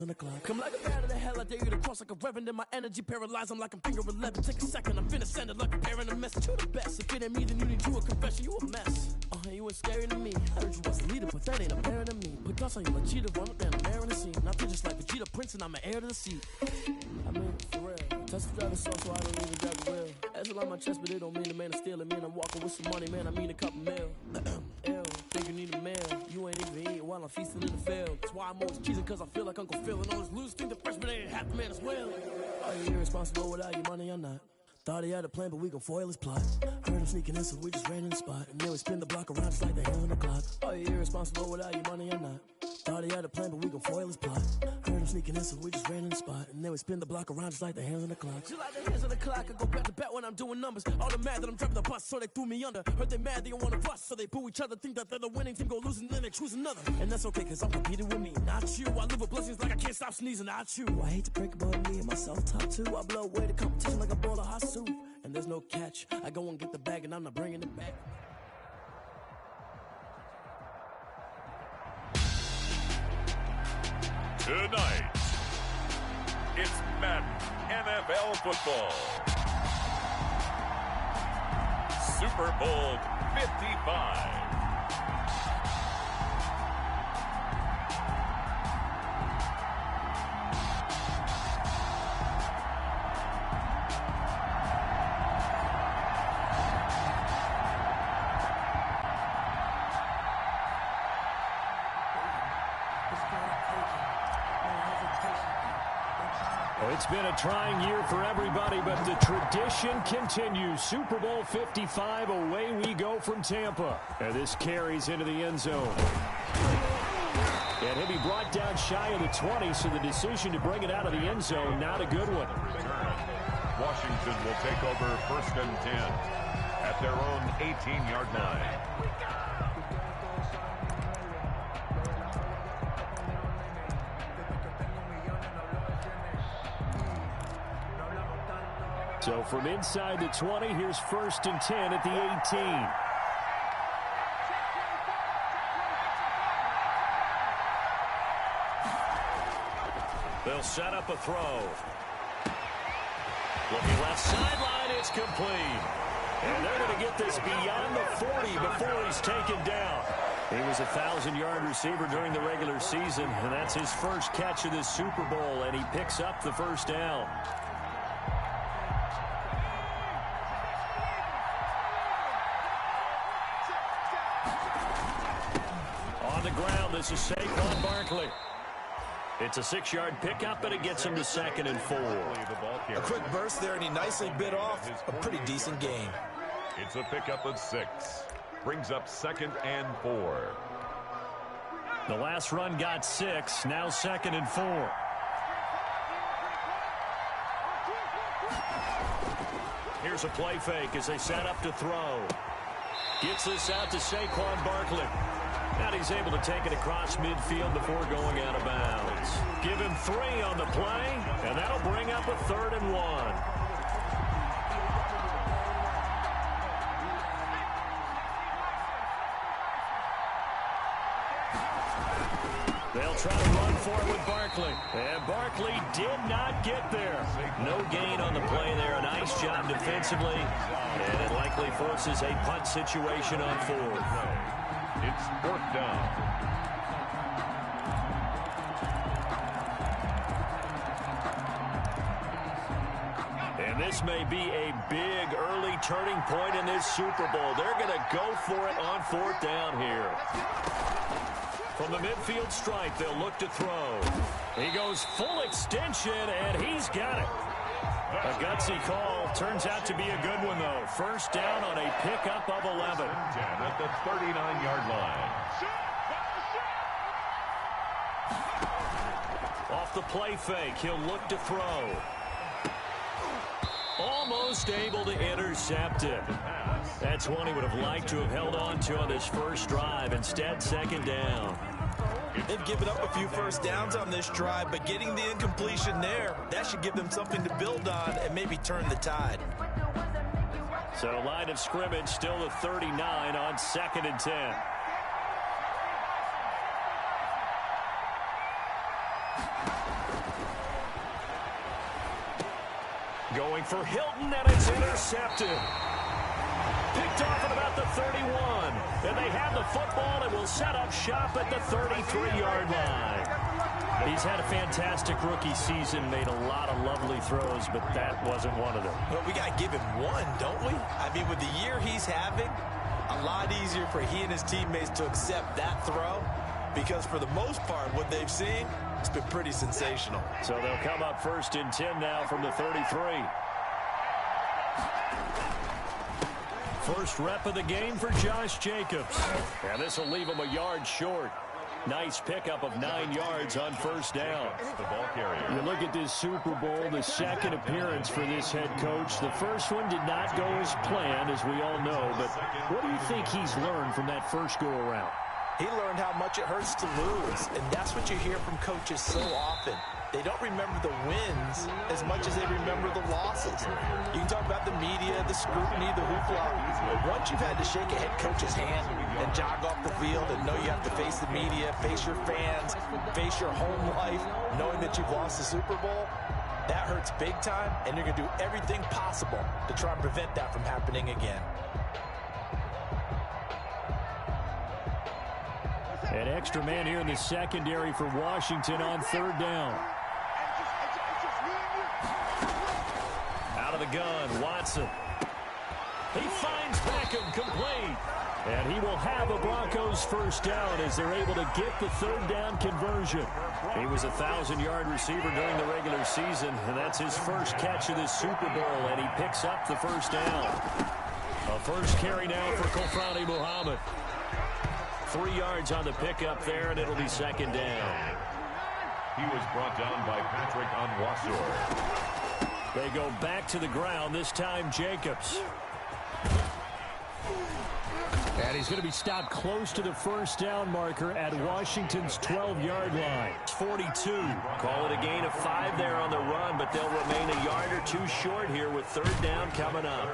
Come like a bat of the hell, I dare you to cross like a reverend in my energy paralyzed. I'm like I'm finger 11. Take a second, I'm finna send it like a parent a message. You the best. If it ain't me, then you need you a confession. You a mess. You ain't scary to me. I heard you was a leader, but that ain't apparent to me. Put guns on you, a cheater, run up down the mayor in the scene. Not just like Vegeta Prince, and I'm an heir to the seat. I mean, for real. Touch the driver's song, so I don't even grab the wheel. That's a lot on my chest, but it don't mean the man is stealing. Man, I'm walking with some money, man. I mean a couple mil. Ew, think you need a meal. You ain't even eating while I'm feasting in the field. That's why I'm always cheesing, cause I feel like Uncle Phil. And all this losers think the freshman ain't half the man as well. Are you irresponsible without your money or not? Thought he had a plan, but we gon' foil his plot. Heard him sneaking in, so we just ran in the spot. And then we spin the block around just like the hands on the clock. Are you irresponsible without your money or not? Thought he had a plan, but we gon' foil his plot. Heard him sneaking in, so we just ran in the spot. And then we spin the block around just like the hands on the clock. Just like the hands on the clock, I go back to back when I'm doing numbers. All the mad that I'm driving the bus, so they threw me under. Heard they mad, they don't wanna bust, so they boo each other. Think that they're the winning team, go losing, then they choose another. And that's okay, cause I'm competing with me, not you. I live with blessings like I can't stop sneezing, not you. I hate to break about me and myself top two. I blow away the competition like a bowl of hot soup. And there's no catch. I go and get the bag and I'm not bringing it back. Tonight, it's Madden NFL football. Super Bowl 55. It's been a trying year for everybody, but the tradition continues. Super Bowl 55, away we go from Tampa. And this carries into the end zone. And he'll be brought down shy of the 20, so the decision to bring it out of the end zone, not a good one. Washington will take over 1st and 10 at their own 18-yard line. So from inside the 20, here's 1st and 10 at the 18. They'll set up a throw. Looking left sideline, it's complete. And they're going to get this beyond the 40 before he's taken down. He was a 1,000-yard receiver during the regular season, and that's his first catch of this Super Bowl, and he picks up the first down. On the ground, this is Saquon Barkley. It's a 6-yard pickup, and it gets him to 2nd and 4. A quick burst there, and he nicely bit off a pretty decent gain. It's a pickup of 6. Brings up 2nd and 4. The last run got 6, now 2nd and 4. Here's a play fake as they set up to throw. Gets this out to Saquon Barkley. And he's able to take it across midfield before going out of bounds. Give him 3 on the play, and that'll bring up a 3rd and 1. They'll try to run for it with Barkley. And Barkley did not get there. No gain on the play there. A nice job defensively. And it likely forces a punt situation on 4th. It's 4th down. And this may be a big early turning point in this Super Bowl. They're going to go for it on 4th down here. From the midfield stripe, they'll look to throw. He goes full extension, and he's got it. A gutsy call. Turns out to be a good one, though. 1st down on a pickup of 11. At the 39-yard line. Off the play fake, he'll look to throw. Almost able to intercept it. That's one he would have liked to have held on to on this first drive. Instead, 2nd down. They've given up a few first downs on this drive, but getting the incompletion there, that should give them something to build on and maybe turn the tide. So line of scrimmage still the 39 on 2nd and 10. Going for Hilton, and it's intercepted. Picked off at about the 31. And they have the football and will set up shop at the 33-yard line. He's had a fantastic rookie season, made a lot of lovely throws, but that wasn't one of them. Well, we got to give him one, don't we? I mean, with the year he's having, a lot easier for he and his teammates to accept that throw, because for the most part, what they've seen, it's been pretty sensational. So they'll come up 1st and 10 now from the 33. First rep of the game for Josh Jacobs. And this will leave him a yard short. Nice pickup of 9 yards on 1st down. The ball carrier. You look at this Super Bowl, the second appearance for this head coach. The first one did not go as planned, as we all know. But what do you think he's learned from that first go-around? He learned how much it hurts to lose, and that's what you hear from coaches so often. They don't remember the wins as much as they remember the losses. You can talk about the media, the scrutiny, the hoopla, but once you've had to shake a head coach's hand and jog off the field and know you have to face the media, face your fans, face your home life, knowing that you've lost the Super Bowl, that hurts big time, and you're going to do everything possible to try and prevent that from happening again. An extra man here in the secondary for Washington on 3rd down. Out of the gun, Watson. He finds Beckham complete. And he will have a Broncos 1st down as they're able to get the 3rd down conversion. He was a 1,000-yard receiver during the regular season, and that's his first catch of this Super Bowl, and he picks up the 1st down. A first carry now for Kofrani Muhammad. 3 yards on the pickup there, and it'll be 2nd down. He was brought down by Patrick Onwuasor. They go back to the ground, this time Jacobs. And he's going to be stopped close to the 1st down marker at Washington's 12-yard line. 42. Call it a gain of 5 there on the run, but they'll remain a yard or 2 short here with 3rd down coming up.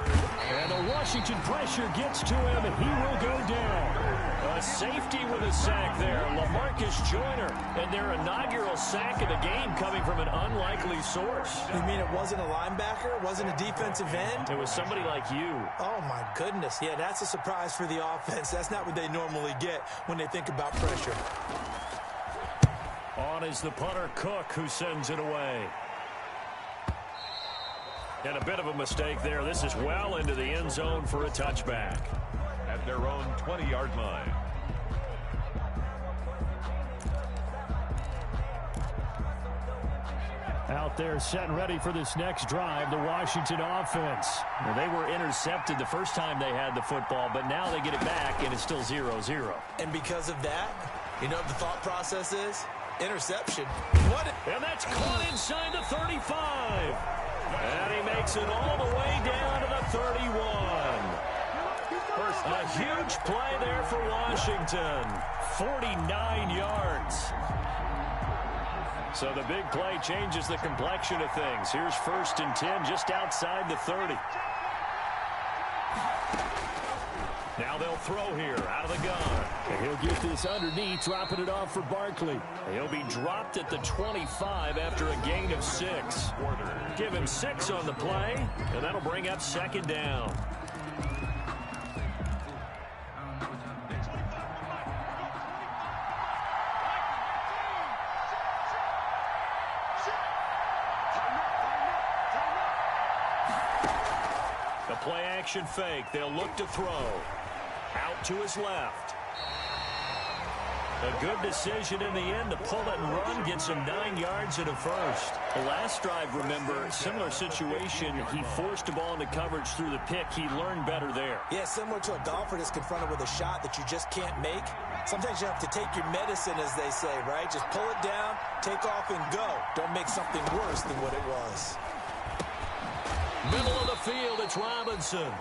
And the Washington pressure gets to him, and he will go down. A safety with a sack there, LaMarcus Joyner. And their inaugural sack of the game coming from an unlikely source. You mean it wasn't a linebacker? It wasn't a defensive end? It was somebody like you. Oh, my goodness. Yeah, that's a surprise for the offense. That's not what they normally get when they think about pressure. On is the punter, Cook, who sends it away. And a bit of a mistake there. This is well into the end zone for a touchback. At their own 20-yard line. Out there set and ready for this next drive, the Washington offense. Well, they were intercepted the first time they had the football, but now they get it back, and it's still 0-0. And because of that, you know what the thought process is? Interception. And that's caught inside the 35. And he makes it all the way down to the 31. A huge play there for Washington. 49 yards. So the big play changes the complexion of things. Here's 1st and 10 just outside the 30. Now they'll throw here out of the gun. And he'll get this underneath, dropping it off for Barkley. He'll be dropped at the 25 after a gain of 6. Give him 6 on the play, and that'll bring up 2nd down. The play action fake. They'll look to throw. Out to his left. A good decision in the end to pull it and run. Gets him 9 yards and a first. The last drive, remember, similar situation. He forced a ball into coverage through the pick. He learned better there. Yeah, similar to a golfer that's confronted with a shot that you just can't make. Sometimes you have to take your medicine, as they say, right? Just pull it down, take off, and go. Don't make something worse than what it was. Middle of the field, it's Robinson.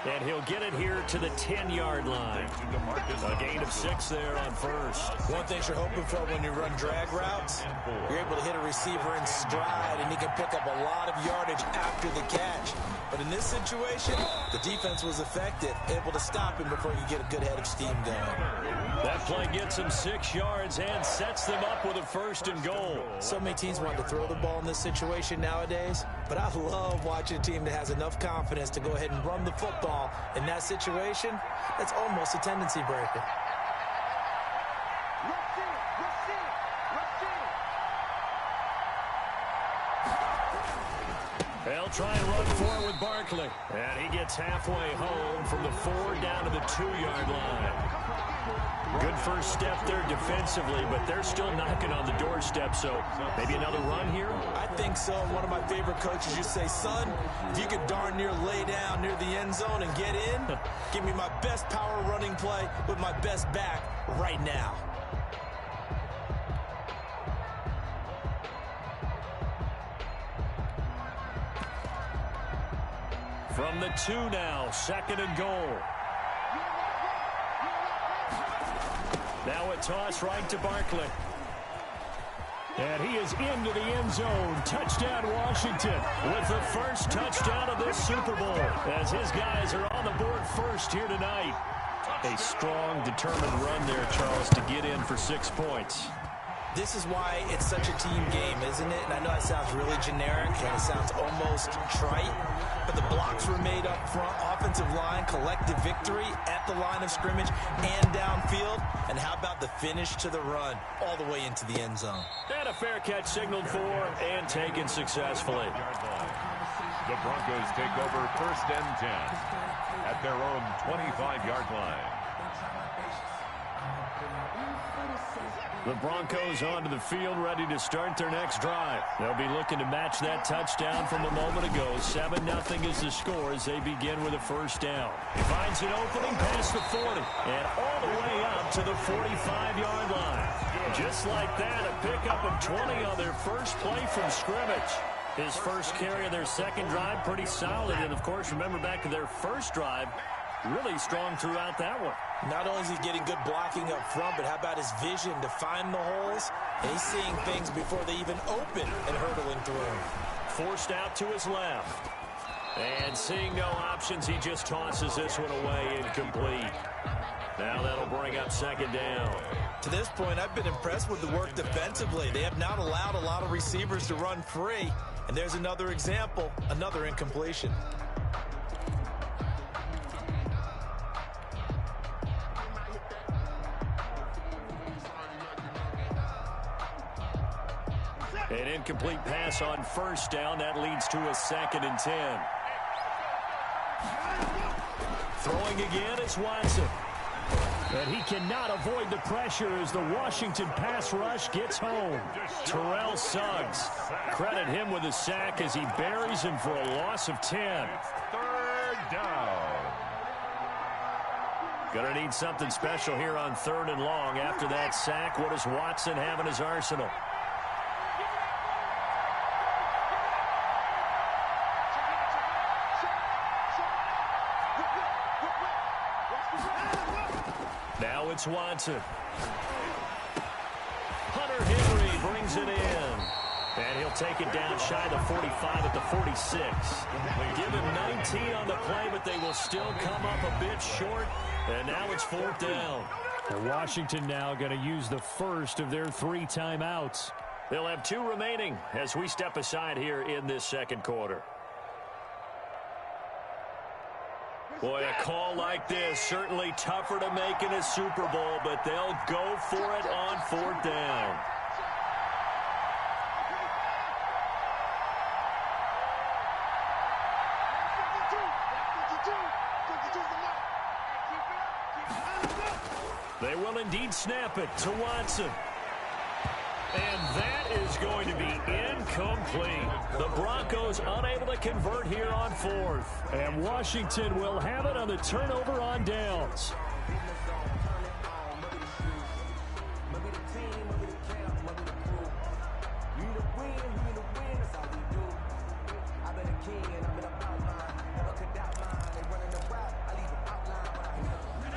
And he'll get it here to the 10-yard line. A gain of 6 there on first. One thing you're hoping for when you run drag routes, you're able to hit a receiver in stride, and he can pick up a lot of yardage after the catch. But in this situation, the defense was effective, able to stop him before you get a good head of steam going. That play gets him 6 yards and sets them up with a 1st and goal. So many teams want to throw the ball in this situation nowadays. but I love watching a team that has enough confidence to go ahead and run the football. In that situation, that's almost a tendency breaker. They'll try and run for it with Barkley. And he gets halfway home from the 4 down to the 2-yard line. Good first step there defensively, but they're still knocking on the doorstep, so maybe another run here? I think so. One of my favorite coaches used to say, son, if you could darn near lay down near the end zone and get in, give me my best power running play with my best back right now. From the 2 now, 2nd and goal. Now a toss right to Barkley. And he is into the end zone. Touchdown, Washington, with the first touchdown of this Super Bowl, as his guys are on the board first here tonight. A strong, determined run there, Charles, to get in for 6 points. This is why it's such a team game, isn't it? And I know that sounds really generic and it sounds almost trite, but the blocks were made up front, offensive line, collective victory at the line of scrimmage and downfield. And how about the finish to the run all the way into the end zone? And a fair catch signaled for and taken successfully. The Broncos take over 1st and 10 at their own 25-yard line. The Broncos onto the field, ready to start their next drive. They'll be looking to match that touchdown from a moment ago. 7-0 is the score as they begin with a first down. He finds an opening past the 40 and all the way up to the 45-yard line. Just like that, a pickup of 20 on their first play from scrimmage. His first carry of their second drive, pretty solid. And, of course, remember back to their first drive, really strong throughout that one. Not only is he getting good blocking up front, but how about his vision to find the holes? And he's seeing things before they even open and hurdling through them. Forced out to his left. And seeing no options, he just tosses this one away incomplete. Now that'll bring up 2nd down. To this point, I've been impressed with the work defensively. They have not allowed a lot of receivers to run free. And there's another example, another incompletion. An incomplete pass on first down. That leads to a 2nd and 10. Throwing again is Watson. And he cannot avoid the pressure as the Washington pass rush gets home. Terrell Suggs. Credit him with a sack as he buries him for a loss of 10. 3rd down. Gonna need something special here on 3rd and long. After that sack, what does Watson have in his arsenal? Now it's Watson. Hunter Henry brings it in. And he'll take it down shy of the 45 at the 46. They give him 19 on the play, but they will still come up a bit short. And now it's 4th down. And Washington now going to use the first of their 3 timeouts. They'll have 2 remaining as we step aside here in this second quarter. Boy, a call like this, certainly tougher to make in a Super Bowl, but they'll go for it on 4th down. They will indeed snap it to Watson. And that is going to be incomplete. The Broncos unable to convert here on 4th. And Washington will have it on the turnover on downs.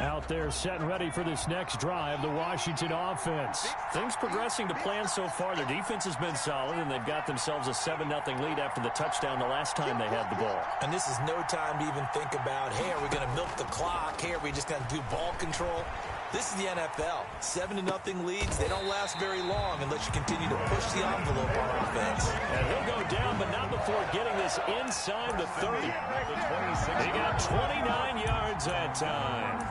Out there set and ready for this next drive, the Washington offense. Things progressing to plan so far. Their defense has been solid, and they've got themselves a 7-0 lead after the touchdown the last time they had the ball. And this is no time to even think about, hey, are we going to milk the clock? Hey, are we just going to do ball control? This is the NFL. 7-0 leads, they don't last very long unless you continue to push the envelope on offense. And he'll go down, but not before getting this is inside the 30. He got 29 yards that time.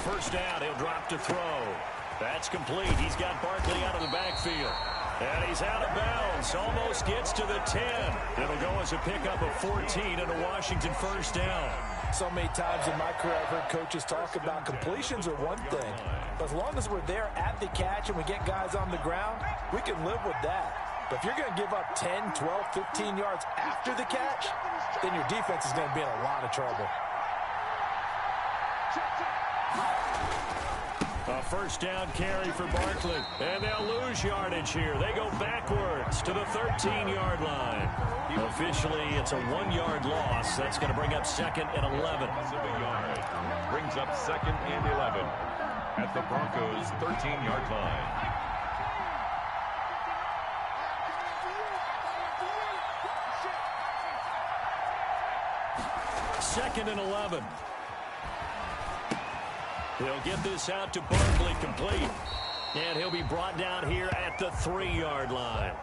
First down, he'll drop to throw. That's complete. He's got Barkley out of the backfield. And he's out of bounds. Almost gets to the 10. It'll go as a pickup of 14 and a Washington first down. So many times in my career I've heard coaches talk about completions are one thing. But as long as we're there at the catch and we get guys on the ground, we can live with that. But if you're going to give up 10, 12, 15 yards after the catch, then your defense is going to be in a lot of trouble. A first down carry for Barkley. And they'll lose yardage here. They go backwards to the 13-yard line. Officially, it's a 1-yard loss. That's going to bring up 2nd and 11. Brings up 2nd and 11 at the Broncos' 13-yard line. Second and 11. He'll get this out to Barkley, complete. And he'll be brought down here at the 3-yard line.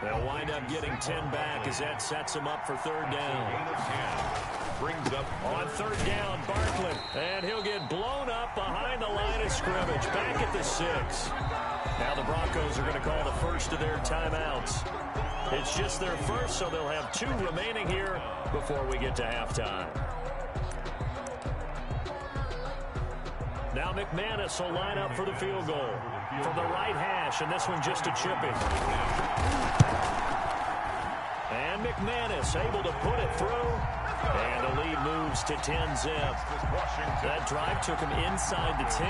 They'll wind up getting 10 back as that sets him up for third down. Brings up on third down, Barkley. And he'll get blown up behind the line of scrimmage, back at the 6. Now the Broncos are going to call the first of their timeouts. It's just their first, so they'll have 2 remaining here before we get to halftime. Now McManus will line up for the field goal from the right hash, and this one just a chipping. And McManus able to put it through, and the lead moves to 10-zip. That drive took him inside the 10.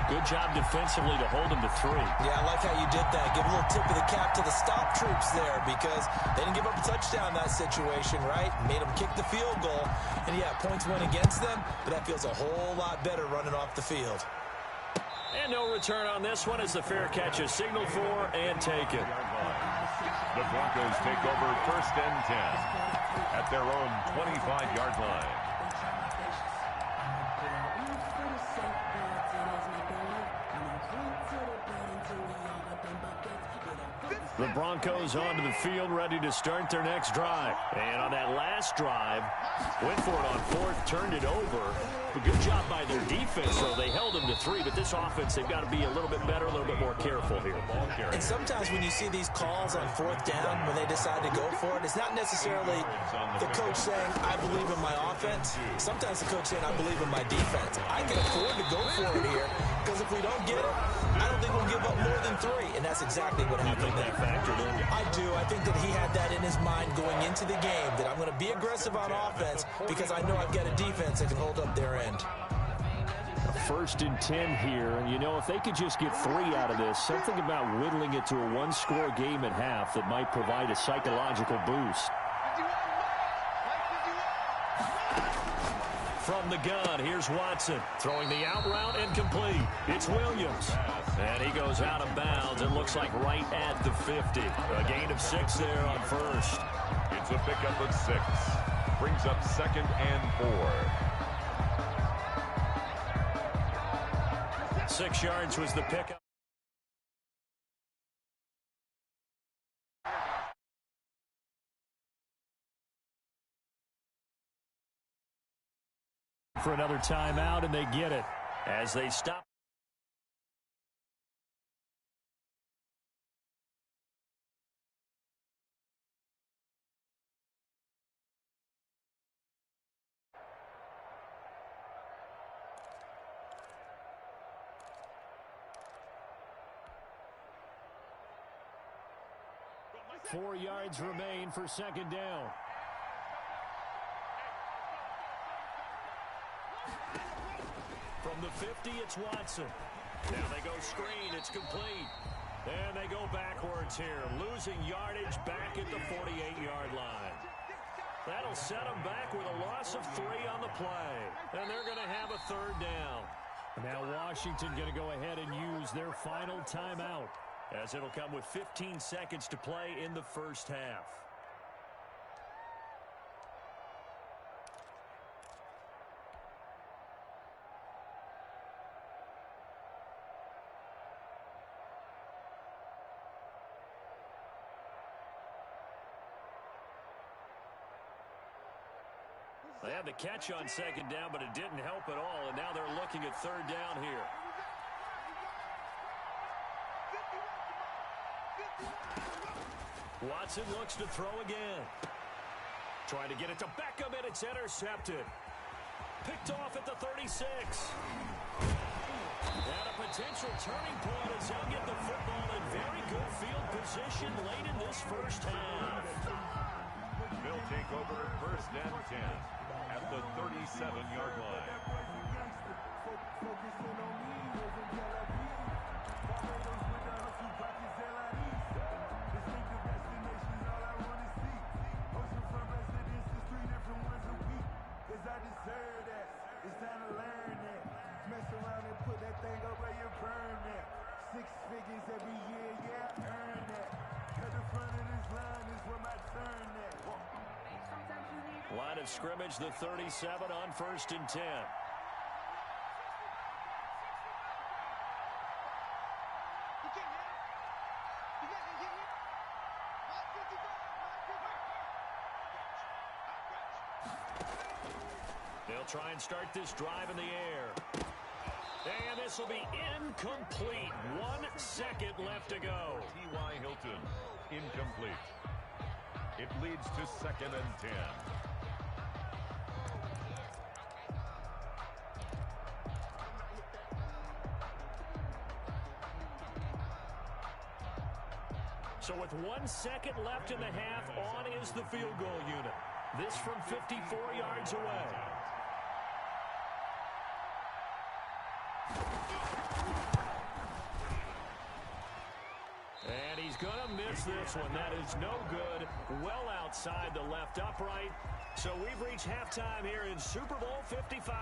Good job defensively to hold him to 3. Yeah, I like how you did that. Give a little tip of the cap to the stop troops there because they didn't give up a touchdown in that situation, right? Made them kick the field goal. And, yeah, points went against them, but that feels a whole lot better running off the field. And no return on this one as the fair catch is signaled for and taken. The Broncos take over 1st and 10 at their own 25-yard line. The Broncos onto the field, ready to start their next drive. And on that last drive, went for it on 4th, turned it over. A good job by their defense, though. They held them to 3, but this offense, they've got to be a little bit better, a little bit more careful here. And sometimes when you see these calls on 4th down, when they decide to go for it, it's not necessarily the coach saying, I believe in my offense. Sometimes the coach saying, I believe in my defense. I can afford to go for it here, because if we don't get it, I don't think we'll give up more than 3, and that's exactly what happened. You think that factored in? I do. I think that he had that in his mind going into the game, that I'm going to be aggressive on offense because I know I've got a defense that can hold up their end. 1st and 10 here, and you know, if they could just get 3 out of this, something about whittling it to a 1-score game at half that might provide a psychological boost. From the gun, here's Watson throwing the out route and complete. It's Williams. And he goes out of bounds. It looks like right at the 50. A gain of 6 there on 1st. It's a pickup of 6. Brings up 2nd and 4. 6 yards was the pickup. For another timeout, and they get it as they stop. Four yards remain for 2nd down. From the 50, it's Watson. Now they go screen. It's complete. And they go backwards here, losing yardage back at the 48-yard line. That'll set them back with a loss of 3 on the play. And they're going to have a 3rd down. Now Washington going to go ahead and use their final timeout, as it'll come with 15 seconds to play in the first half. They had the catch on 2nd down, but it didn't help at all, and now they're looking at 3rd down here. Watson looks to throw again. Trying to get it to Beckham, and it's intercepted. Picked off at the 36. And a potential turning point as they'll get the football in very good field position late in this first half. They'll take over 1st and 10 at the 37-yard line. It's time to learn that. Mess around and put that thing up where you burn that. 6 figures every year, yeah, earn that. Cut the front of this line is where my turn at. Line of scrimmage, the 37 on 1st and 10. They'll try and start this drive in the air. And this will be incomplete. 1 second left to go. T.Y. Hilton, incomplete. It leads to 2nd and 10. So with 1 second left in the half, on is the field goal unit. This from 54 yards away. And he's going to miss this one. That is no good. Well outside the left upright. So we've reached halftime here in Super Bowl 55.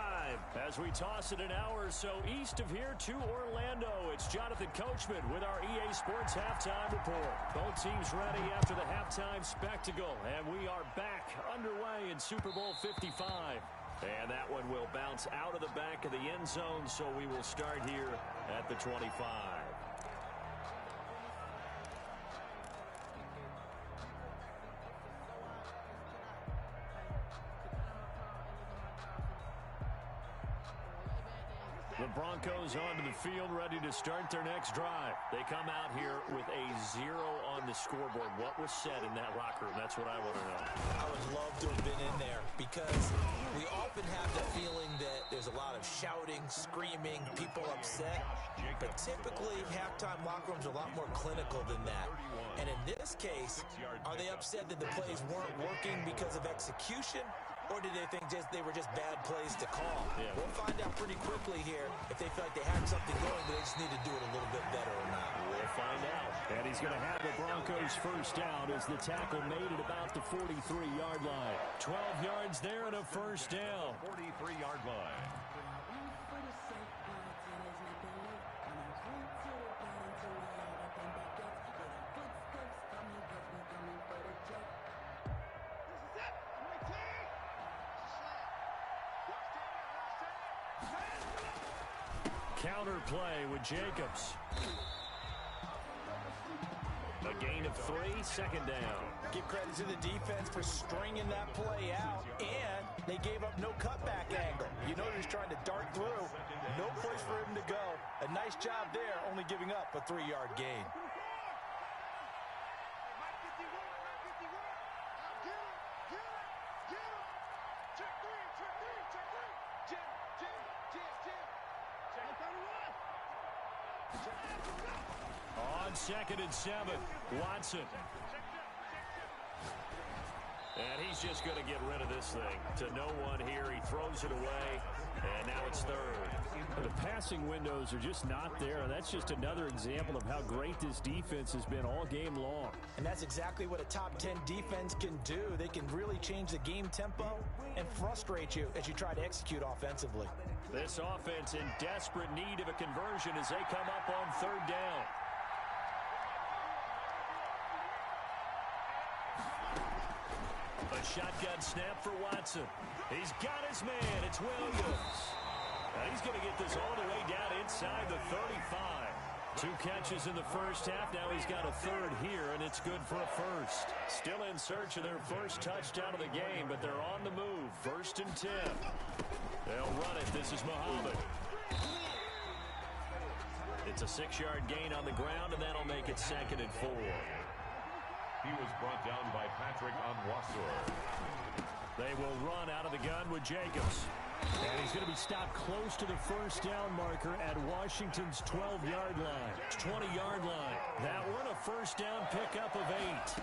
As we toss it an hour or so east of here to Orlando, it's Jonathan Coachman with our EA Sports Halftime Report. Both teams ready after the halftime spectacle. And we are back underway in Super Bowl 55. And that one will bounce out of the back of the end zone, so we will start here at the 25. The Broncos onto the field, ready to start their next drive. They come out here with a 0 on the scoreboard. What was said in that locker room? That's what I want to know. I would love to have been in there because we often have the feeling that there's a lot of shouting, screaming, people upset. But typically, halftime locker rooms are a lot more clinical than that. And in this case, are they upset that the plays weren't working because of execution? Or did they think they were just bad plays to call? Yeah. We'll find out pretty quickly here if they feel like they had something going, but they just need to do it a little bit better or not. We'll find out. And he's going to have the Broncos first down as the tackle made at about the 43-yard line. 12 yards there and a first down. 43-yard line. Counter play with Jacobs. A gain of 3, 2nd down. Give credit to the defense for stringing that play out, and they gave up no cutback angle. You know he's trying to dart through. No place for him to go. A nice job there, only giving up a 3-yard gain. On 2nd and 7, Watson. And he's just going to get rid of this thing to no one here. He throws it away, and now it's third. The passing windows are just not there. That's just another example of how great this defense has been all game long. And that's exactly what a top 10 defense can do. They can really change the game tempo and frustrate you as you try to execute offensively. This offense in desperate need of a conversion as they come up on third down. A shotgun snap for Watson. He's got his man. It's Williams. And he's going to get this all the way down inside the 35. 2 catches in the first half. Now he's got a third here, and it's good for a first. Still in search of their first touchdown of the game, but they're on the move. 1st and 10. They'll run it. This is Muhammad. It's a 6-yard gain on the ground, and that'll make it 2nd and 4. He was brought down by Patrick Onwuasor. They will run out of the gun with Jacobs. And he's going to be stopped close to the first down marker at Washington's 12-yard line. 20-yard line. That one a first down pickup of 8.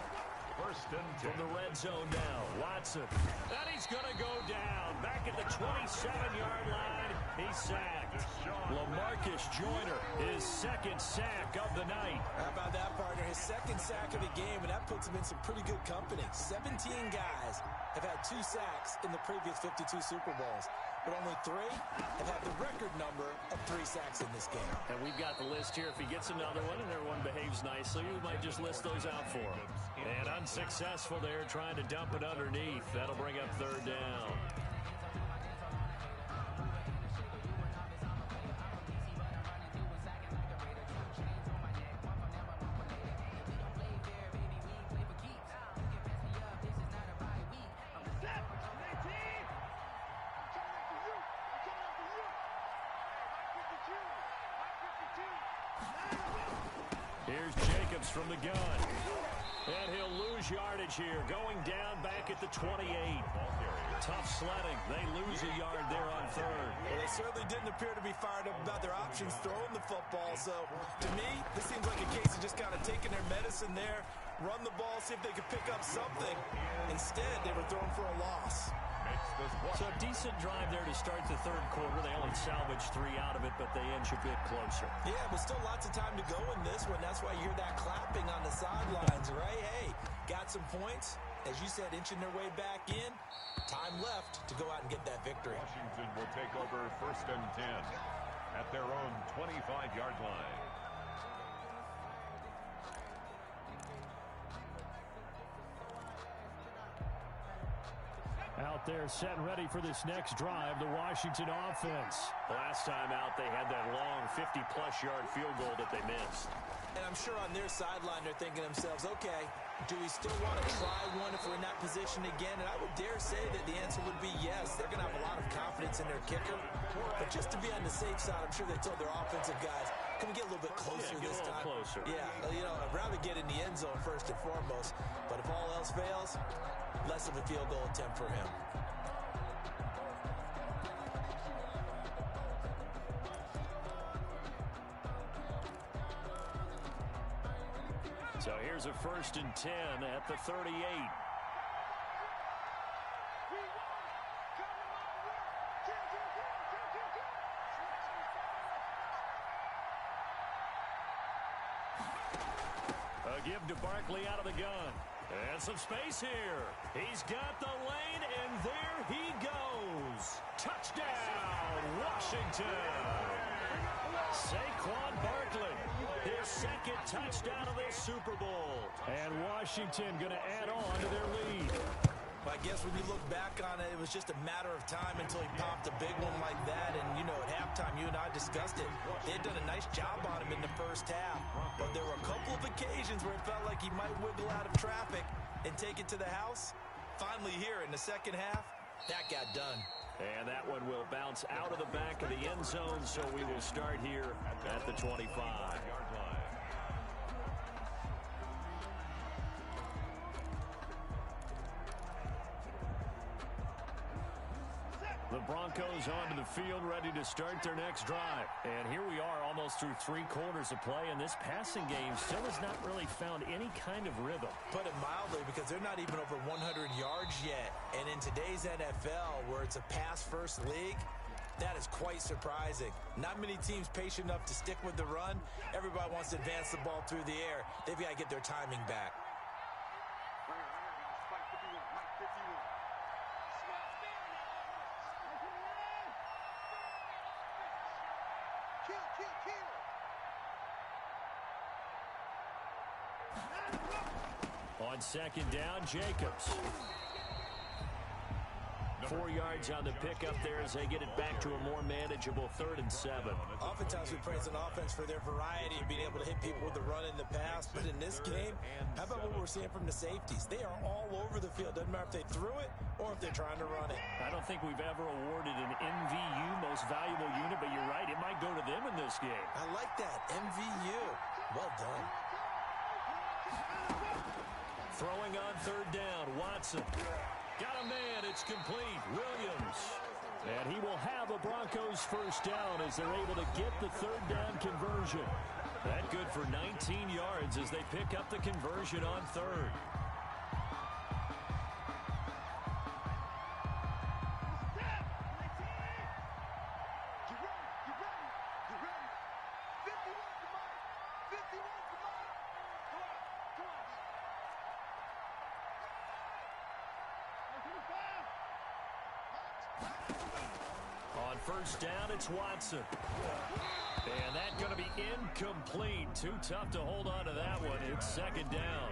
1st and 10. From the red zone now, Watson. And he's going to go down. Back at the 27-yard line, he's sacked. LaMarcus Joyner, his 2nd sack of the night. How about that, partner? His 2nd sack of the game, and that puts him in some pretty good company. 17 guys have had 2 sacks in the previous 52 Super Bowls, but only 3 have had the record number of 3 sacks in this game. And we've got the list here. If he gets another one and everyone behaves nicely, we might just list those out for him. And unsuccessful there, trying to dump it underneath. That'll bring up 3rd down. Here's Jacobs from the gun. And he'll lose yardage here. Going down back at the 28. Tough sledding. They lose a yard there on 3rd. Well, they certainly didn't appear to be fired up about their options throwing the football. So, to me, this seems like a case of just kind of taking their medicine there, run the ball, see if they could pick up something. Instead, they were throwing for a loss. So a decent drive there to start the 3rd quarter. They only salvaged 3 out of it, but they inch a bit closer. Yeah, but still lots of time to go in this one. That's why you hear that clapping on the sidelines, right? Hey, got some points. As you said, inching their way back in. Time left to go out and get that victory. Washington will take over 1st and 10 at their own 25-yard line. Out there set and ready for this next drive, the Washington offense. Last time out, they had that long 50-plus yard field goal that they missed. And I'm sure on their sideline, they're thinking to themselves, okay, do we still want to try one if we're in that position again? And I would dare say that the answer would be yes. They're going to have a lot of confidence in their kicker. But just to be on the safe side, I'm sure they told their offensive guys, can we get a little bit closer this time? Closer. Yeah, you know, I'd rather get in the end zone first and foremost. But if all else fails, less of a field goal attempt for him. So here's a 1st and 10 at the 38. A give to Barkley out of the gun. And some space here. He's got the lane, and there he goes. Touchdown, Washington. Saquon Barkley, his 2nd touchdown of this Super Bowl. And Washington going to add on to their lead. But I guess when you look back on it, it was just a matter of time until he popped a big one like that. And, you know, at halftime, you and I discussed it. They had done a nice job on him in the first half. But there were a couple of occasions where it felt like he might wiggle out of traffic and take it to the house. Finally here in the second half, that got done. And that one will bounce out of the back of the end zone, so we will start here at the 25. The Broncos onto the field, ready to start their next drive. And here we are almost through 3 quarters of play, and this passing game still has not really found any kind of rhythm. Put it mildly, because they're not even over 100 yards yet. And in today's NFL, where it's a pass-first league, that is quite surprising. Not many teams patient enough to stick with the run. Everybody wants to advance the ball through the air. They've got to get their timing back. On second down, Jacobs. 4 yards on the pickup there as they get it back to a more manageable 3rd and 7. Oftentimes we praise an offense for their variety and being able to hit people with the run in the pass. But in this game, how about what we're seeing from the safeties? They are all over the field. Doesn't matter if they threw it or if they're trying to run it. I don't think we've ever awarded an MVU, most valuable unit, but you're right, it might go to them in this game. I like that, MVU. Well done. Throwing on 3rd down, Watson. Got a man, it's complete, Williams. And he will have a Broncos first down as they're able to get the 3rd down conversion. That good for 19 yards as they pick up the conversion on 3rd. On first down, it's Watson. And that's going to be incomplete. Too tough to hold on to that one. It's 2nd down.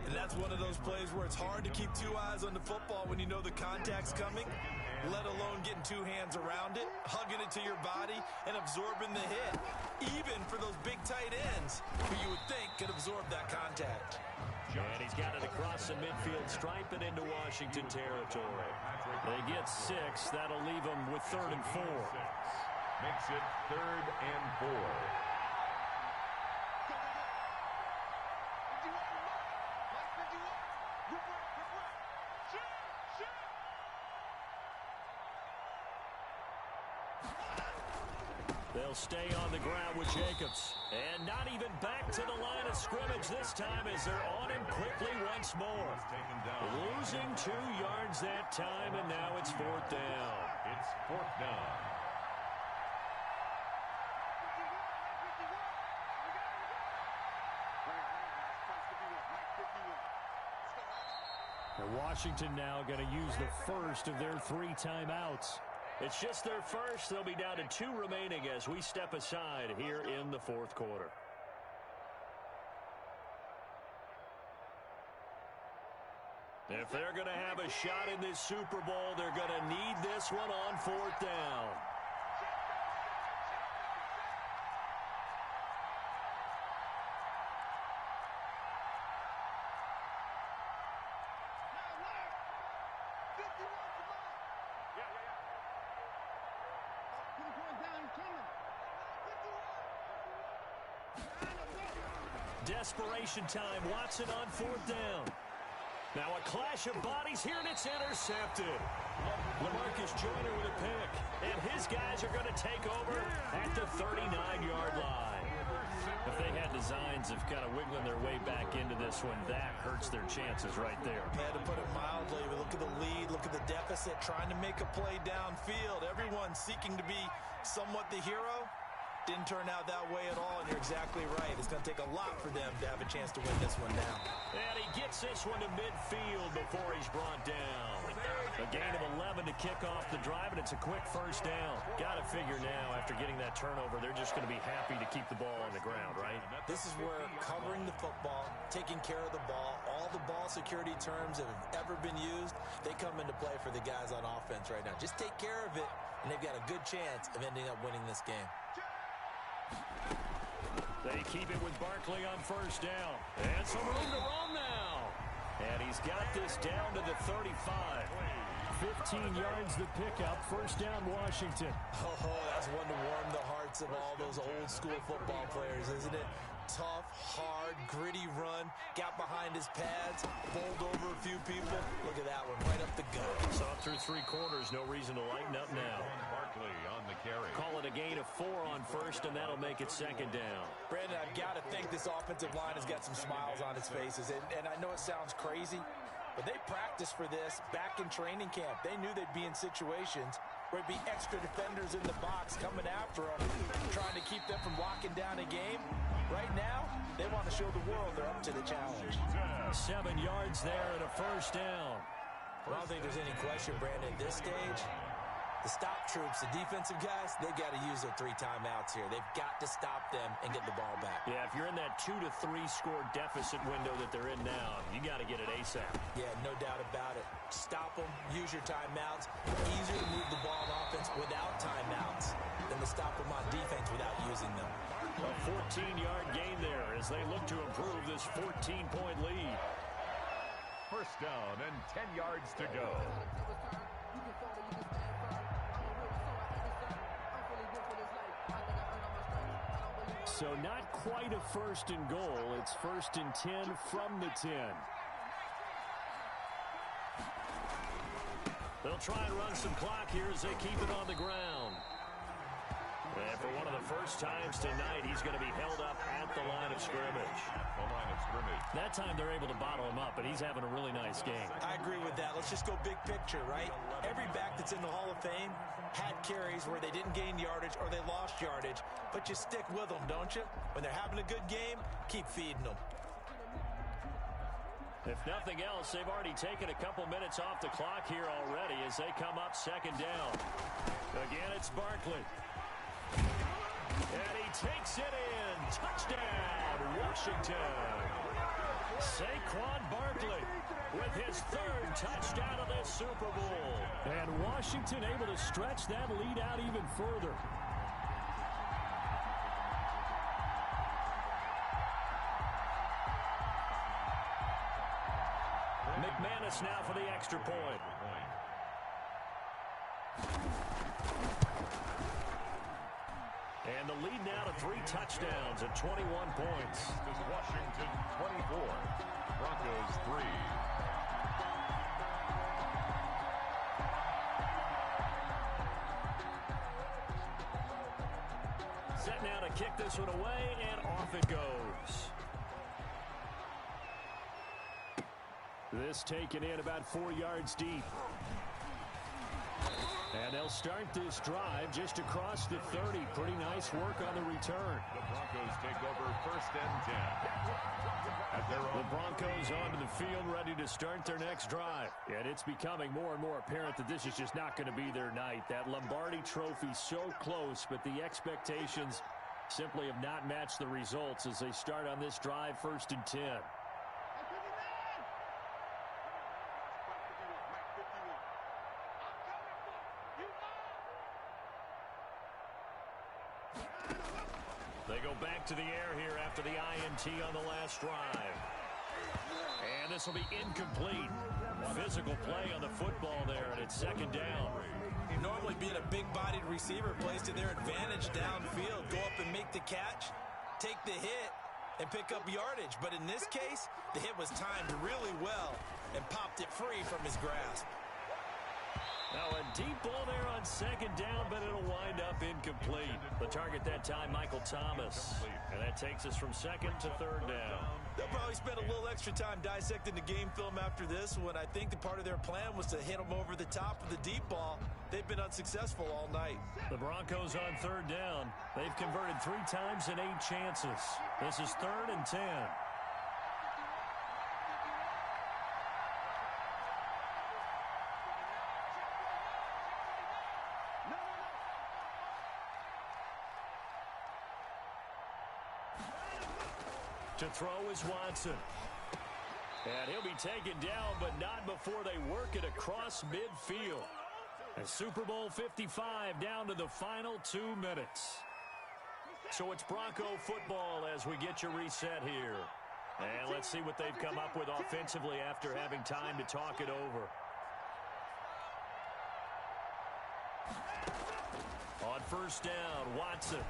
And that's one of those plays where it's hard to keep 2 eyes on the football when you know the contact's coming, let alone getting 2 hands around it, hugging it to your body, and absorbing the hit. Even for those big tight ends, who you would think could absorb that contact. And he's got it across the midfield stripe and into Washington territory. They get 6. That'll leave them with 3rd and 4. Makes it 3rd and 4. They'll stay on the ground with Jacobs. And not even back to the line of scrimmage this time as they're on him quickly once more. Losing 2 yards that time, and now it's 4th down. It's 4th down. And Washington now going to use the first of their 3 timeouts. It's just their first. They'll be down to 2 remaining as we step aside here in the 4th quarter. If they're going to have a shot in this Super Bowl, they're going to need this one on 4th down. Desperation time. Watson on 4th down. Now a clash of bodies here, and it's intercepted. LaMarcus Joyner with a pick. And his guys are going to take over at the 39-yard line. If they had designs of kind of wiggling their way back into this one, that hurts their chances right there. Yeah, to put it mildly, but look at the lead, look at the deficit, trying to make a play downfield. Everyone seeking to be somewhat the hero. Didn't turn out that way at all, and you're exactly right. It's going to take a lot for them to have a chance to win this one now. And he gets this one to midfield before he's brought down. A gain of 11 to kick off the drive, and it's a quick first down. Got to figure now, after getting that turnover, they're just going to be happy to keep the ball on the ground, right? This is where covering the football, taking care of the ball, all the ball security terms that have ever been used, they come into play for the guys on offense right now. Just take care of it, and they've got a good chance of ending up winning this game. They keep it with Barkley on first down. And some room to roam now. And he's got this down to the 35. 15 yards the pickup. First down, Washington. Oh, that's one to warm the hearts of all those old school football players, isn't it? tough, hard, gritty run. Got behind his pads, bowled over a few people. Look at that one, right up the gut. Saw through 3 quarters, no reason to lighten up now. Barkley on the carry. Call it a gain of 4 on first, and that'll make it second down. Brandon, I've got to think this offensive line has got some smiles on its faces. And I know it sounds crazy, but they practiced for this back in training camp. They knew they'd be in situations where it'd be extra defenders in the box coming after them, trying to keep them from locking down a game. Right now, they want to show the world they're up to the challenge. 7 yards there and a first down. Well, I don't think there's any question, Brandon, at this stage, the stop troops, the defensive guys, they got to use their 3 timeouts here. They've got to stop them and get the ball back. Yeah, if you're in that 2 to 3 score deficit window that they're in now, you got to get it ASAP. Yeah, no doubt about it. Stop them, use your timeouts. Easier to move the ball on offense without timeouts than to stop them on defense without using them. A 14-yard gain there as they look to improve this 14-point lead. First down and 10 yards to go. So not quite a first and goal. It's first and 10 from the 10. They'll try and run some clock here as they keep it on the ground. And for one of the first times tonight, he's going to be held up at the line of scrimmage. The line of scrimmage. That time they're able to bottle him up, but he's having a really nice game. I agree with that. Let's just go big picture, right? Every back that's in the Hall of Fame had carries where they didn't gain yardage or they lost yardage, but you stick with them, don't you? When they're having a good game, keep feeding them. If nothing else, they've already taken a couple minutes off the clock here already as they come up second down. Again, it's Barkley. And he takes it in. Touchdown, Washington. Saquon Barkley with his 3rd touchdown of this Super Bowl. And Washington able to stretch that lead out even further. McManus now for the extra point. And the lead now to 3 touchdowns at 21 points. This is Washington 24, Broncos 3. Set now to kick this one away, and off it goes. This taken in about 4 yards deep. And they'll start this drive just across the 30. Pretty nice work on the return. The Broncos take over first and 10. At their own. The Broncos onto the field ready to start their next drive. And it's becoming more and more apparent that this is just not going to be their night. That Lombardi trophy so close, but the expectations simply have not matched the results as they start on this drive first and 10. They go back to the air here after the INT on the last drive. And this will be incomplete. Physical play on the football there, and it's second down. Normally being a big-bodied receiver plays to their advantage downfield. Go up and make the catch, take the hit, and pick up yardage. But in this case, the hit was timed really well and popped it free from his grasp. Now a deep ball there on second down, but it'll wind up incomplete. The target that time, Michael Thomas. And that takes us from second to third down. They'll probably spend a little extra time dissecting the game film after this one. I think the part of their plan was to hit them over the top of the deep ball. They've been unsuccessful all night. The Broncos on third down. They've converted 3 times in 8 chances. This is 3rd and 10. To throw is Watson. And he'll be taken down, but not before they work it across midfield. And Super Bowl 55 down to the final 2 minutes. So it's Bronco football as we get your reset here. And let's see what they've come up with offensively after having time to talk it over. On first down, Watson.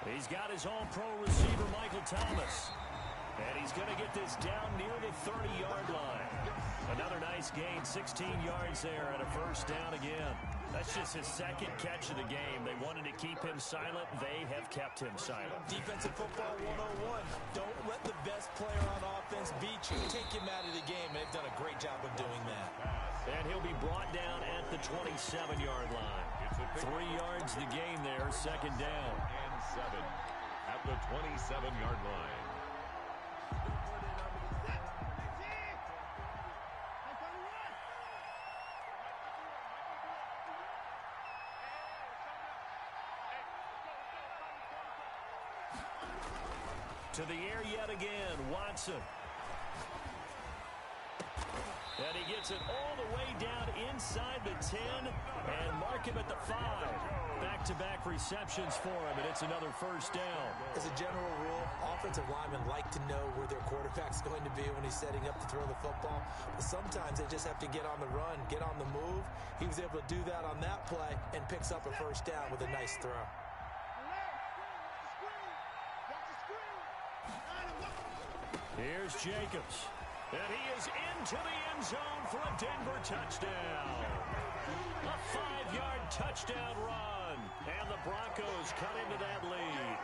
He's got his all-pro receiver, Michael Thomas. And he's going to get this down near the 30-yard line. Another nice gain, 16 yards there and a first down again. That's just his second catch of the game. They wanted to keep him silent. They have kept him silent. Defensive football 101. Don't let the best player on offense beat you. Take him out of the game. They've done a great job of doing that. And he'll be brought down at the 27-yard line. 3 yards the gain there, second down. And 7 at the 27-yard line. To the air yet again, Watson. And he gets it all the way down inside the 10 and mark him at the 5. Back-to-back receptions for him, and it's another first down. As a general rule, offensive linemen like to know where their quarterback's going to be when he's setting up to throw the football. But sometimes they just have to get on the run, get on the move. He was able to do that on that play and picks up a first down with a nice throw. Here's Jacobs. And he is into the end zone for a Denver touchdown. A 5-yard touchdown run. And the Broncos cut into that lead.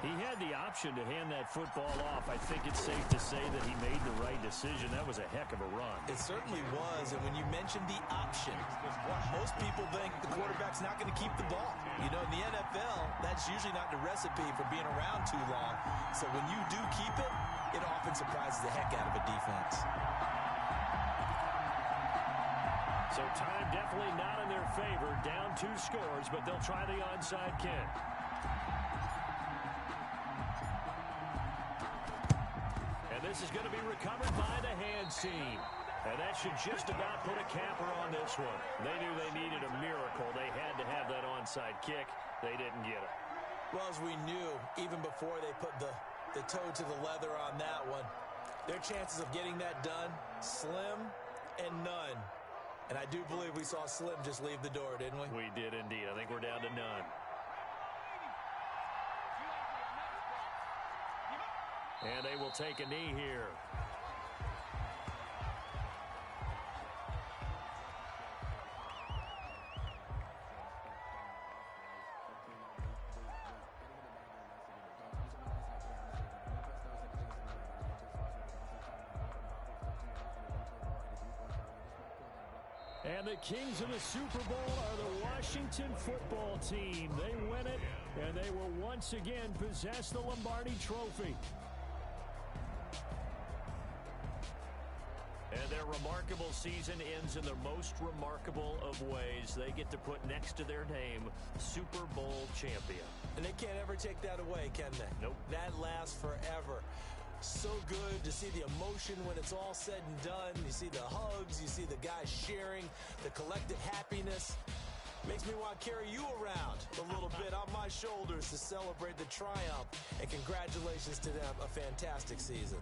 He had the option to hand that football off. I think it's safe to say that he made the right decision. That was a heck of a run. It certainly was. And when you mentioned the option, most people think the quarterback's not going to keep the ball. You know, in the NFL, that's usually not the recipe for being around too long. So when you do keep it, it often surprises the heck out of a defense. So time definitely not in their favor. Down 2 scores, but they'll try the onside kick. And this is going to be recovered by the hands team. And that should just about put a capper on this one. They knew they needed a miracle. They had to have that onside kick. They didn't get it. Well, as we knew, even before they put the toe to the leather on that one, their chances of getting that done, slim and none. And I do believe we saw Slim just leave the door, didn't we? We did indeed. I think we're down to none. And they will take a knee here. And the kings of the Super Bowl are the Washington football team. They win it, and they will once again possess the Lombardi Trophy. And their remarkable season ends in the most remarkable of ways. They get to put next to their name, Super Bowl champion. And they can't ever take that away, can they? Nope. That lasts forever. So good to see the emotion when it's all said and done. You see the hugs, you see the guys sharing, the collective happiness. Makes me want to carry you around a little bit on my shoulders to celebrate the triumph. And congratulations to them, a fantastic season.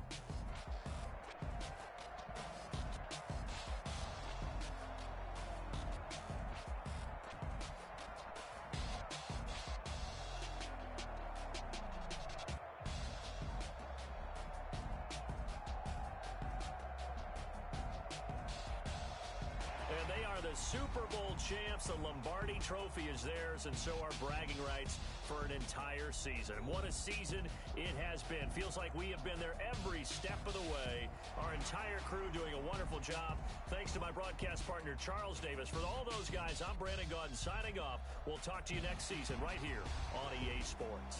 And they are the Super Bowl champs. The Lombardi Trophy is theirs, and so are bragging rights for an entire season. And what a season it has been. Feels like we have been there every step of the way. Our entire crew doing a wonderful job. Thanks to my broadcast partner, Charles Davis. For all those guys, I'm Brandon Gaudin signing off. We'll talk to you next season right here on EA Sports.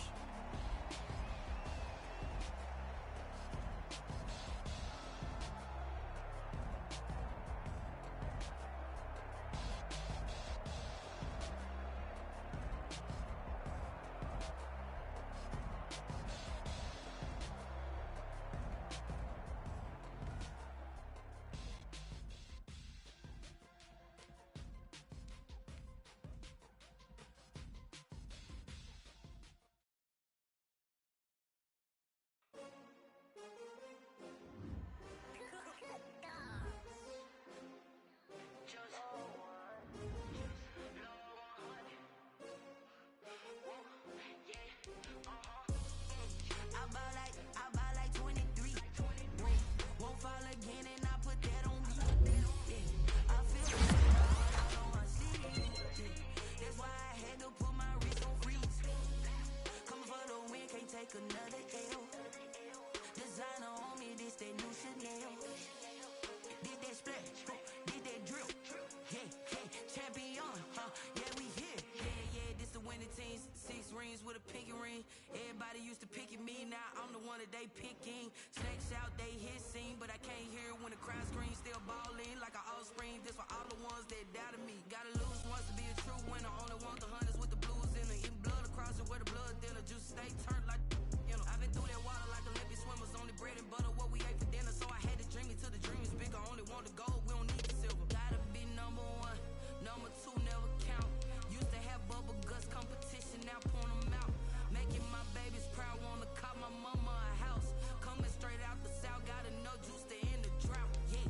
they picking. Snakes out, they hissing, but I can't hear when the crowd screams. Still balling like an offspring. This for all the ones that doubted me. Gotta lose once to be a true winner. Only want the hunters with the blues in it. Eating blood across it where the blood dinner. Juice stay turned like, you know. I've been through that water like Olympic swimmers. Only bread and butter, what we ate for dinner. So I had to dream it till the dream is bigger. Only want the gold, we don't need the silver. Gotta be number one, number two never count. Used to have bubble guts competition, now point them out. Making my babies proud, wanna cop my mama a house. Coming straight out the south, got enough juice to end the drought. Yeah,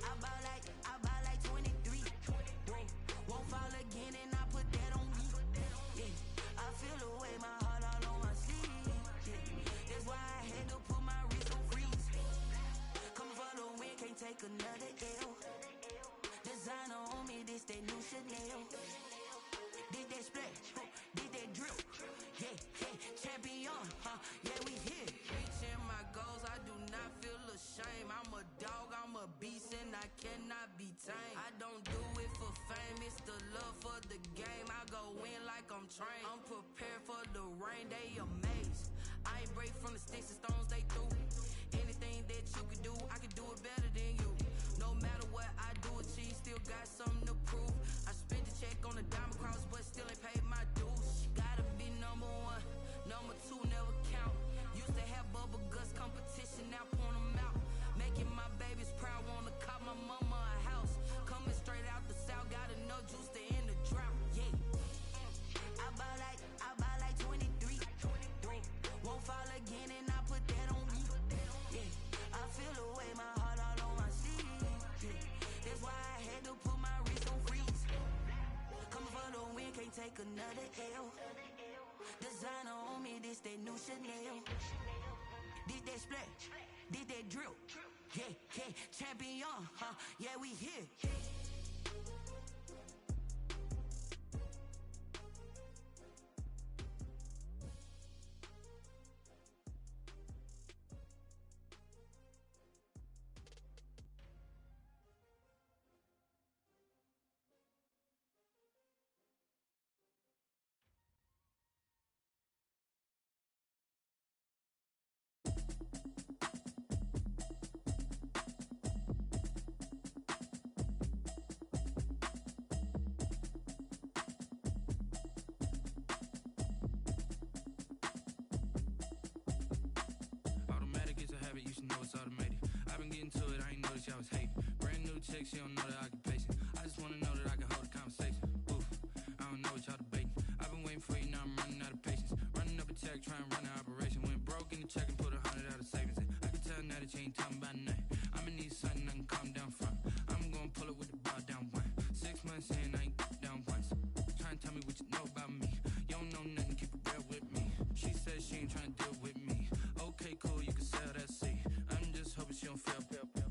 I buy like 23. Won't fall again, and I put that on me. Yeah, I feel the way, my heart all on my sleeve. Yeah, that's why I had to put my wrist on freeze. Coming for the win, can't take another L. Designer on me, this that new Chanel. Did that splash, did that drill. Yeah, champion, yeah, we here. Reaching my goals, I do not feel ashamed. I'm a dog, I'm a beast, and I cannot be tamed. I don't do it for fame, it's the love for the game. I go in like I'm trained. I'm prepared for the rain, they amazed. I ain't break from the sticks and stones they threw. Anything that you can do, I can do it better than you. No matter what I do, achieve, still got something to prove. I spent the check on the diamond cross, but still ain't paid my dues. Gotta be number one, number two never count. Used to have bubble guts competition, now point them out. Making my babies proud, wanna cop my mama a house. Coming straight out the south, got enough juice to end the drought. Yeah, I buy like 23. Won't fall again, and I put that on me. Yeah, I feel the way, my heart all on my sleeve. Yeah, that's why I had to put my wrist on freeze. Coming for the win, can't take another L. Designer on me, this that new Chanel. Did that splash, did that drill. Yeah, champion, yeah, we here. She don't know the occupation. I just wanna know that I can hold a conversation. Oof, I don't know what y'all debating. I've been waiting for you, now I'm running out of patience. Running up a check, trying to run an operation. Went broke in the check and put 100 out of savings in. I can tell now that you ain't talking about nothing. I'ma need something I can calm down from. I'm gonna pull it with the bar down one. 6 months in, I ain't down once. Trying to tell me what you know about me. You don't know nothing, keep it real with me. She said she ain't trying to deal with me. Okay, cool, you can sell that seat. I'm just hoping she don't fail.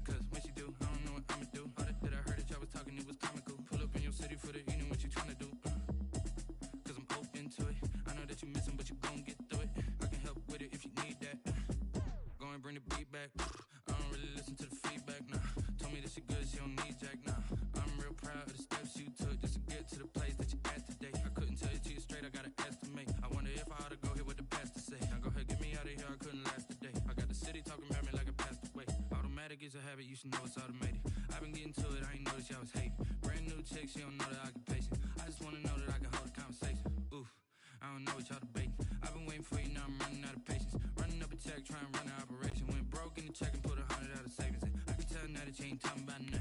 Cause when she do, I don't know what I'ma do. That I heard that y'all was talking, it was comical. Pull up in your city for the evening, what you tryna do? Cause I'm open to it. I know that you missing, but you gon' get through it. I can help with it if you need that. Go and bring the beat back. I don't really listen to the feedback, nah. Told me that she good, she don't need Jack, nah. I'm real proud of the steps you took just to get to the place that you at today. I couldn't tell you to you straight, I gotta estimate. I wonder if I ought to go here with the pastor say. Now go ahead, get me out of here, I couldn't last today. I got the city talking about me like I passed away. Automatic is a habit, you should know it's automated. I've been getting to it, I ain't noticed y'all was hating. Brand new chick, she don't know the occupation. I just wanna know that I can hold a conversation. Oof, I don't know what y'all debating. I've been waiting for you, now I'm running out of patience. Running up a check, trying to run an operation. Went broke in the check and put 100 out of savings in. I can tell now that you ain't talking about nothing.